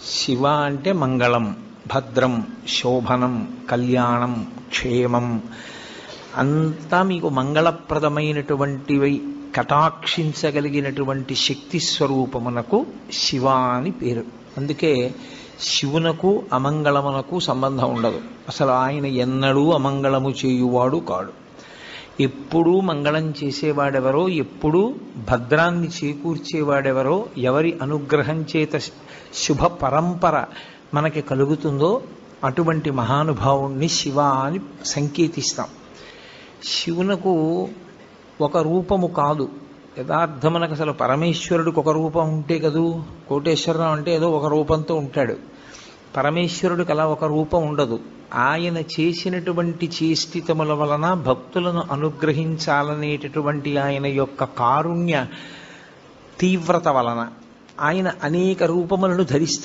శివ అంటే మంగళం, భద్రం, శోభనం, కళ్యాణం, క్షేమం అంతా మీకు మంగళప్రదమైనటువంటివి కటాక్షించగలిగినటువంటి శక్తి స్వరూపమునకు శివ అని పేరు. అందుకే శివునకు అమంగళమునకు సంబంధం ఉండదు. అసలు ఆయన ఎన్నడూ అమంగళము చేయువాడు కాడు. ఎప్పుడూ మంగళం చేసేవాడెవరో, ఎప్పుడూ భద్రాన్ని చేకూర్చేవాడెవరో, ఎవరి అనుగ్రహం చేత శుభ పరంపర మనకి కలుగుతుందో అటువంటి మహానుభావుణ్ణి శివ అని సంకేతిస్తాం. శివునకు ఒక రూపము కాదు, యథార్థమునకు అసలు పరమేశ్వరుడికి ఒక రూపం ఉంటే కదూ. కోటేశ్వరరావు అంటే ఏదో ఒక రూపంతో ఉంటాడు. పరమేశ్వరుడికి అలా ఒక రూపం ఉండదు. ఆయన చేసినటువంటి చేష్టితముల వలన భక్తులను అనుగ్రహించాలనేటటువంటి ఆయన యొక్క కారుణ్య తీవ్రత వలన ఆయన అనేక రూపములను ధరిస్తారు.